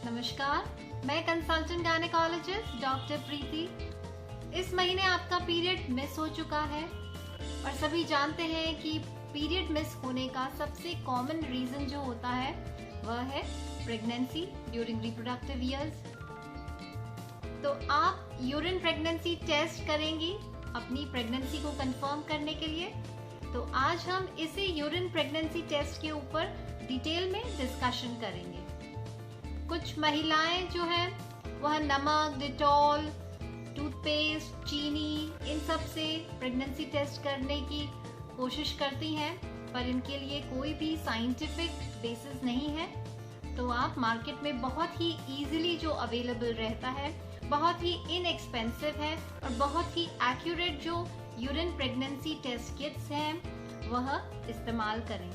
नमस्कार, मैं consultant gynaecologist doctor प्रीति। इस महीने आपका पीरियड मिस हो चुका है और सभी जानते हैं कि पीरियड मिस होने का सबसे कॉमन रीजन जो होता है वह है प्रेगनेंसी ड्यूरिंग रिप्रोडक्टिव ईयर्स। तो आप यूरिन प्रेगनेंसी टेस्ट करेंगी अपनी प्रेगनेंसी को कंफर्म करने के लिए। तो आज हम इसी यूरिन प्रेगनेंसी टेस्ट के ऊपर डिटेल में डिस्कशन करेंगे। कुछ महिलाएं जो है वह नमक, डिटॉल, टूथपेस्ट, चीनी इन सब से प्रेगनेंसी टेस्ट करने की कोशिश करती हैं, पर इनके लिए कोई भी साइंटिफिक बेसिस नहीं है। तो आप मार्केट में बहुत ही इजीली जो अवेलेबल रहता है, बहुत ही इनएक्सपेंसिव है और बहुत ही एक्यूरेट जो यूरिन प्रेगनेंसी टेस्ट किट्स हैं वह इस्तेमाल करें।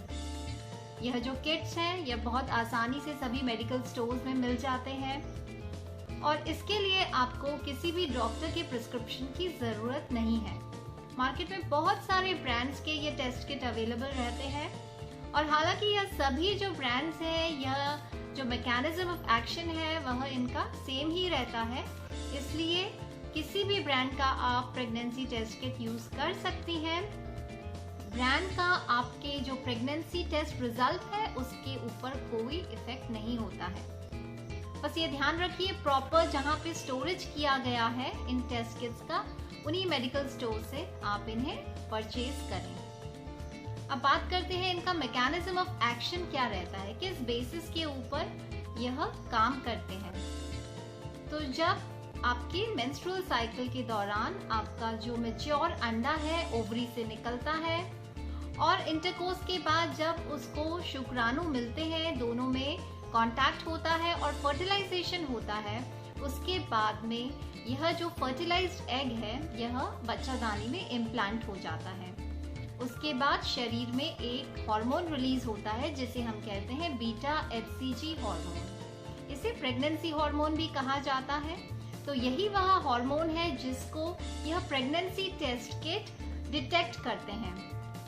यह जो किट्स हैं यह बहुत आसानी से सभी मेडिकल स्टोर्स में मिल जाते हैं और इसके लिए आपको किसी भी डॉक्टर के प्रिस्क्रिप्शन की ज़रूरत नहीं है। मार्केट में बहुत सारे ब्रांड्स के ये टेस्ट किट अवेलेबल रहते हैं और हालांकि यह सभी जो ब्रांड्स हैं, यह जो मैकेनिज्म ऑफ एक्शन है वह इनका सेम ही रहता है, इसलिए किसी भी ब्रांड का आप प्रेगनेंसी टेस्ट किट यूज़ कर सकती हैं। ब्रांड का आपके जो प्रेगनेंसी टेस्ट रिजल्ट है उसके ऊपर कोई इफेक्ट नहीं होता है। बस ये ध्यान रखिए प्रॉपर जहाँ पे स्टोरेज किया गया है इन टेस्ट किट्स का, उन्हीं मेडिकल स्टोर से आप इन्हें परचेज करें। अब बात करते हैं इनका मैकेनिज्म ऑफ एक्शन क्या रहता है, किस बेसिस के ऊपर यह काम करते हैं। तो जब आपके मेंस्ट्रुअल साइकिल के दौरान आपका जो मैच्योर अंडा है ओवरी से निकलता है और इंटरकोर्स के बाद जब उसको शुक्राणु मिलते हैं, दोनों में कांटेक्ट होता है और फर्टिलाइजेशन होता है, उसके बाद में यह जो फर्टिलाइज्ड एग है यह बच्चादानी में इम्प्लांट हो जाता है। उसके बाद शरीर में एक हार्मोन रिलीज होता है जिसे हम कहते हैं बीटा एचसीजी हार्मोन। इसे प्रेगनेंसी हार्मोन भी कहा जाता है। तो यही वह हार्मोन है जिसको यह प्रेगनेंसी टेस्ट किट डिटेक्ट करते हैं।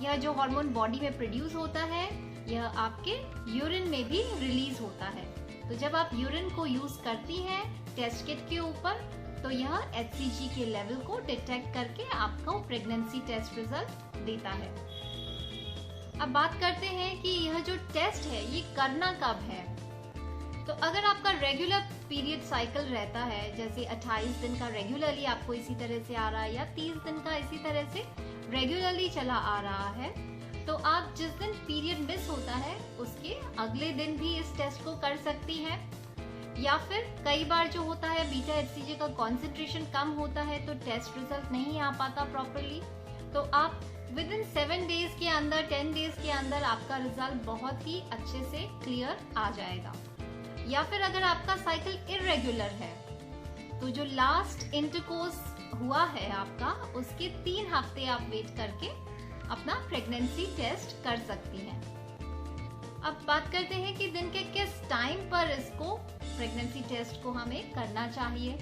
यह जो हार्मोन बॉडी में प्रोड्यूस होता है यह आपके यूरिन में भी रिलीज होता है। तो जब आप यूरिन को यूज करती हैं टेस्ट किट के ऊपर तो यह एचसीजी के लेवल को डिटेक्ट करके आपको प्रेगनेंसी टेस्ट रिजल्ट देता है। अब बात करते हैं कि यह जो टेस्ट है ये करना कब है। तो अगर आपका रेगुलर पीरियड साइकिल रहता है, जैसे 28 दिन का रेगुलरली आपको इसी तरह से आ रहा है या 30 दिन का इसी तरह से रेगुलरली चला आ रहा है, तो आप जिस दिन पीरियड मिस होता है उसके अगले दिन भी इस टेस्ट को कर सकती हैं। या फिर कई बार जो होता है बीटा एचसीजी का कॉन्सेंट्रेशन कम होता है तो टेस्ट रिजल्ट नहीं आ पाता प्रॉपरली, तो आप विद इन 7 डेज के अंदर 10 डेज के अंदर आपका रिजल्ट बहुत ही अच्छे से क्लियर आ जाएगा। या फिर अगर आपका साइकिल इरेगुलर है तो जो लास्ट इंटरकोर्स हुआ है आपका उसके 3 हफ्ते आप वेट करके अपना प्रेगनेंसी टेस्ट कर सकती हैं। अब बात करते हैं कि दिन के किस टाइम पर इसको प्रेगनेंसी टेस्ट को हमें करना चाहिए।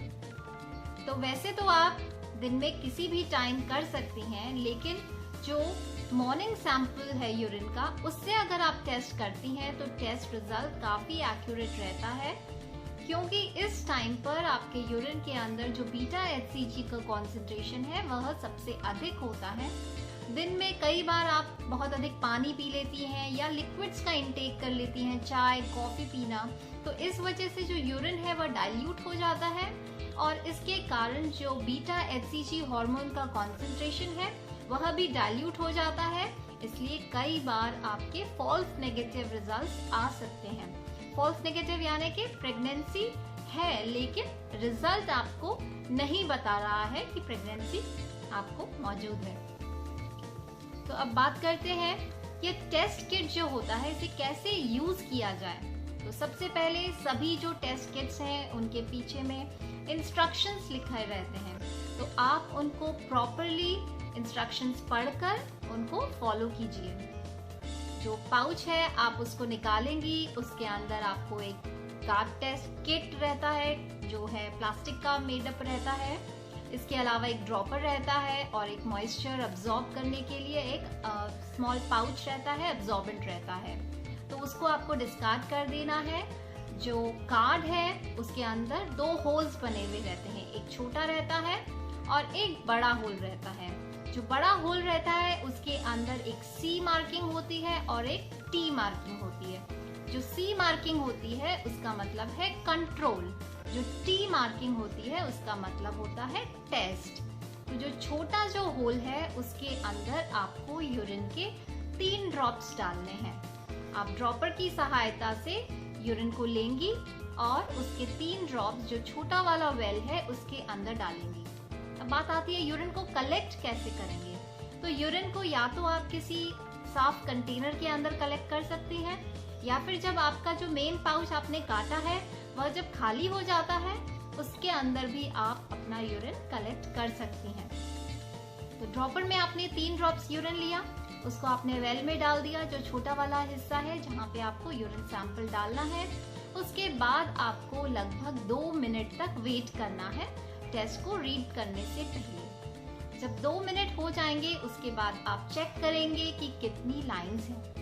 तो वैसे तो आप दिन में किसी भी टाइम कर सकती हैं, लेकिन जो मॉर्निंग सैंपल है यूरिन का उससे अगर आप टेस्ट करती हैं तो टेस्ट रिजल्ट काफी एक्यूरेट रहता है, क्योंकि इस टाइम पर आपके यूरिन के अंदर जो बीटा एचसीजी का कॉन्सेंट्रेशन है वह सबसे अधिक होता है। दिन में कई बार आप बहुत अधिक पानी पी लेती हैं या लिक्विड्स का इंटेक कर लेती हैं, चाय कॉफी पीना, तो इस वजह से जो यूरिन है वह डाइल्यूट हो जाता है और इसके कारण जो बीटा एचसीजी हार्मोन का कॉन्सेंट्रेशन है वह भी डाइल्यूट हो जाता है। इसलिए कई बार आपके फॉल्स नेगेटिव रिजल्ट्स आ सकते हैं। फॉल्स नेगेटिव यानी कि प्रेगनेंसी है लेकिन रिजल्ट आपको नहीं बता रहा है कि प्रेगनेंसी आपको मौजूद है। तो अब बात करते हैं ये टेस्ट किट जो होता है इसे कैसे यूज किया जाए। तो सबसे पहले सभी जो टेस्ट किट्स हैं उनके पीछे में इंस्ट्रक्शंस लिखे रहते हैं, तो आप उनको प्रॉपरली इंस्ट्रक्शंस पढ़कर उनको फॉलो कीजिए। जो पाउच है आप उसको निकालेंगी, उसके अंदर आपको एक कार्ड टेस्ट किट रहता है जो है प्लास्टिक का मेडअप रहता है। इसके अलावा एक ड्रॉपर रहता है और एक मॉइस्चर अब्जॉर्ब करने के लिए एक स्मॉल पाउच रहता है, अब्जॉर्बेंट रहता है। तो उसको आपको डिस्कार्ड कर देना है। जो कार्ड है उसके अंदर 2 होल्स बने हुए रहते हैं, एक छोटा रहता है और एक बड़ा होल रहता है। जो बड़ा होल रहता है उसके अंदर एक C मार्किंग होती है और एक T मार्किंग होती है। जो C मार्किंग होती है उसका मतलब है कंट्रोल, जो T मार्किंग होती है उसका मतलब होता है टेस्ट। तो जो छोटा जो होल है उसके अंदर आपको यूरिन के 3 ड्रॉप्स डालने हैं। आप ड्रॉपर की सहायता से यूरिन को लेंगी और उसके 3 ड्रॉप्स जो छोटा वाला वेल है उसके अंदर डालेंगी। अब बात आती है यूरिन को कलेक्ट कैसे करेंगे। तो यूरिन को या तो आप किसी साफ कंटेनर के अंदर कलेक्ट कर सकती हैं, या फिर जब आपका जो मेन पाउच आपने काटा है वह जब खाली हो जाता है उसके अंदर भी आप अपना यूरिन कलेक्ट कर सकती हैं। तो ड्रॉपर में आपने 3 ड्रॉप्स यूरिन लिया, उसको आपने वेल में डाल दिया, जो छोटा वाला हिस्सा है जहाँ पे आपको यूरिन सैंपल डालना है। उसके बाद आपको लगभग 2 मिनट तक वेट करना है टेस्ट को रीड करने से पहले। जब 2 मिनट हो जाएंगे उसके बाद आप चेक करेंगे कि कितनी लाइंस हैं।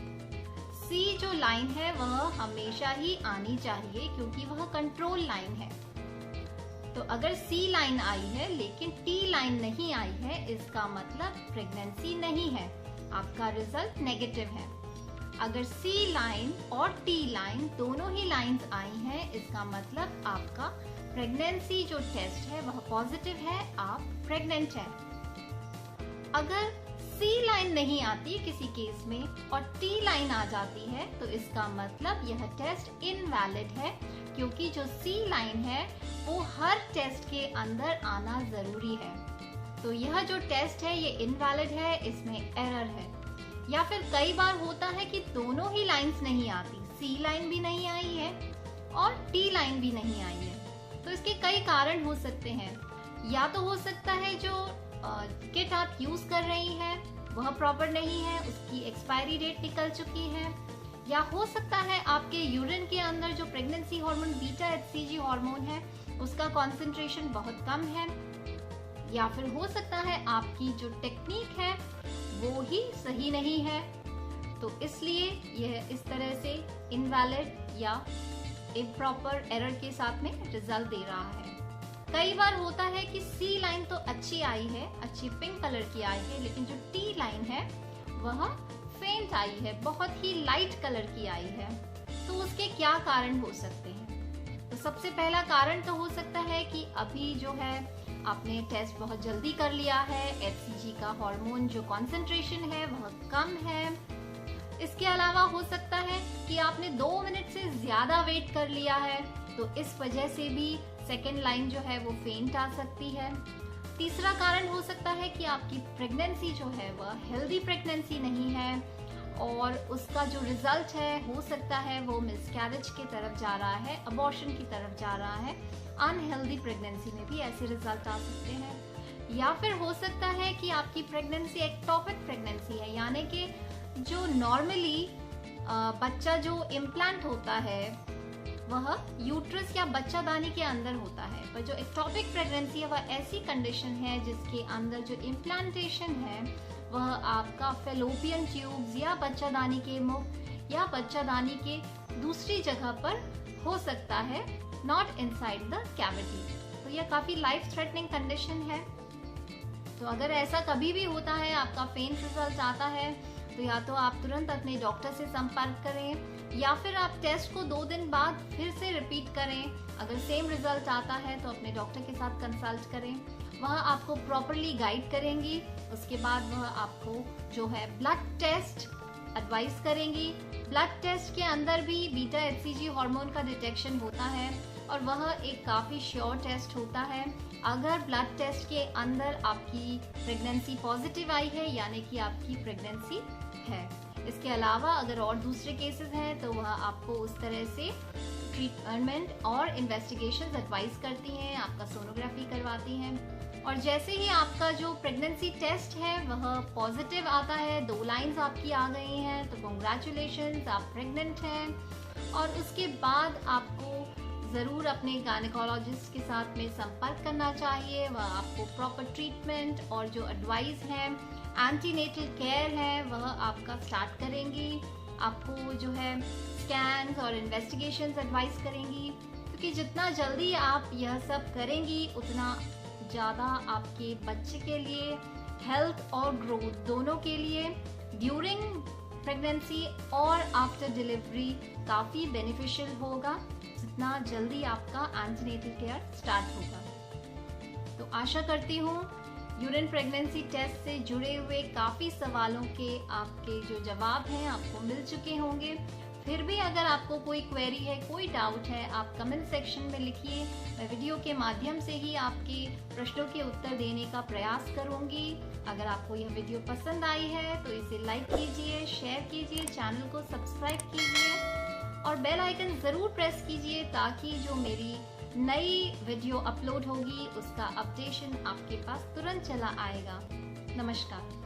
C जो लाइन है वह हमेशा ही आनी चाहिए क्योंकि वह कंट्रोल लाइन है। तो अगर C लाइन आई है लेकिन T लाइन नहीं आई है, इसका मतलब प्रेगनेंसी नहीं है, आपका रिजल्ट नेगेटिव है। अगर C लाइन और T लाइन दोनों ही लाइंस आई हैं, इसका मतलब आपका प्रेगनेंसी जो टेस्ट है वह पॉजिटिव है, आप प्रेग्नेंट हैं। अगर C लाइन नहीं आती किसी केस में और T लाइन आ जाती है तो इसका मतलब यह टेस्ट इनवैलिड है, क्योंकि जो C लाइन है वो हर टेस्ट के अंदर आना जरूरी है। तो यह जो टेस्ट है ये इनवैलिड है, इसमें एरर है। या फिर कई बार होता है कि दोनों ही लाइंस नहीं आती, C लाइन भी नहीं आई है और T लाइन भी नहीं आई है। तो इसके कई कारण हो सकते हैं। या तो हो सकता है जो किट आप यूज कर रही हैं वह प्रॉपर नहीं है, उसकी एक्सपायरी डेट निकल चुकी है। या हो सकता है आपके यूरिन के अंदर जो pregnancy hormone beta HCG hormone है उसका कंसंट्रेशन बहुत कम है। या फिर हो सकता है आपकी जो टेक्निक है वो ही सही नहीं है, तो इसलिए यह इस तरह से इनवैलिड या इम्प्रॉपर एरर के साथ में रिजल्ट दे रहा है। कई बार होता है कि C लाइन तो अच्छी आई है, अच्छी पिंक कलर की आई है, लेकिन जो T लाइन है वह फेंट आई है, बहुत ही लाइट कलर की आई है। तो उसके क्या कारण हो सकते हैं? तो सबसे पहला कारण तो हो सकता है कि अभी जो है आपने टेस्ट बहुत जल्दी कर लिया है, HCG का हार्मोन जो कॉन्सेंट्रेशन है वह कम है। इसके अलावा हो सकता है कि आपने 2 मिनट से ज्यादा वेट कर लिया है, तो इस वजह से भी सेकेंड लाइन जो है वो फेंट आ सकती है। तीसरा कारण हो सकता है कि आपकी प्रेगनेंसी जो है वह हेल्दी प्रेगनेंसी नहीं है और उसका जो रिजल्ट है हो सकता है वो मिसकैरेज की तरफ जा रहा है, अबॉर्शन की तरफ जा रहा है। अनहेल्दी प्रेगनेंसी में भी ऐसे रिजल्ट आ सकते हैं। या फिर हो सकता है कि आपकी प्रेगनेंसी एक्टोपिक प्रेगनेंसी है, यानी कि जो नॉर्मली बच्चा जो इम्प्लांट होता है वह यूट्रस या बच्चादानी के अंदर होता है, पर जो एक्टोपिक प्रेगनेंसी है वह ऐसी कंडीशन है जिसके अंदर जो इम्प्लांटेशन है वह आपका फेलोपियन ट्यूब्स या बच्चादानी के मुख या बच्चादानी के दूसरी जगह पर हो सकता है, नॉट इनसाइड द कैविटी। तो यह काफी लाइफ थ्रेटनिंग कंडीशन है। तो अगर ऐसा कभी भी होता है, आपका फेंट रिजल्ट आता है, तो या तो आप तुरंत अपने डॉक्टर से संपर्क करें या फिर आप टेस्ट को 2 दिन बाद फिर से रिपीट करें। अगर सेम रिजल्ट आता है तो अपने डॉक्टर के साथ कंसल्ट करें, वह आपको प्रॉपरली गाइड करेंगी। उसके बाद वह आपको जो है ब्लड टेस्ट एडवाइस करेंगी। ब्लड टेस्ट के अंदर भी बीटा HCG हार्मोन का डिटेक्शन होता है और वह एक काफ़ी श्योर टेस्ट होता है। अगर ब्लड टेस्ट के अंदर आपकी प्रेगनेंसी पॉजिटिव आई है, यानी कि आपकी प्रेगनेंसी है। इसके अलावा अगर और दूसरे केसेस हैं तो वह आपको उस तरह से ट्रीटमेंट और इन्वेस्टिगेशंस एडवाइस करती हैं, आपका सोनोग्राफी करवाती हैं। और जैसे ही आपका जो प्रेगनेंसी टेस्ट है वह पॉजिटिव आता है, 2 लाइंस आपकी आ गई हैं, तो कॉन्ग्रेचुलेशंस, आप प्रेग्नेंट हैं। और उसके बाद आपको ज़रूर अपने गायनेकोलॉजिस्ट के साथ में संपर्क करना चाहिए। वह आपको प्रॉपर ट्रीटमेंट और जो एडवाइस है, एंटीनेटल केयर है, वह आपका स्टार्ट करेंगी। आपको जो है स्कैन्स और इन्वेस्टिगेशंस एडवाइस करेंगी, क्योंकि जितना जल्दी आप यह सब करेंगी उतना ज़्यादा आपके बच्चे के लिए हेल्थ और ग्रोथ दोनों के लिए ड्यूरिंग प्रेगनेंसी और आफ्टर डिलीवरी काफ़ी बेनिफिशियल होगा, जितना जल्दी आपका एंटीनेटल केयर स्टार्ट होगा। तो आशा करती हूँ यूरिन प्रेगनेंसी टेस्ट से जुड़े हुए काफ़ी सवालों के आपके जो जवाब हैं आपको मिल चुके होंगे। फिर भी अगर आपको कोई क्वेरी है, कोई डाउट है, आप कमेंट सेक्शन में लिखिए। मैं वीडियो के माध्यम से ही आपके प्रश्नों के उत्तर देने का प्रयास करूंगी। अगर आपको यह वीडियो पसंद आई है तो इसे लाइक कीजिए, शेयर कीजिए, चैनल को सब्सक्राइब कीजिए और बेल आइकन ज़रूर प्रेस कीजिए, ताकि जो मेरी नई वीडियो अपलोड होगी उसका अपडेशन आपके पास तुरंत चला आएगा। नमस्कार।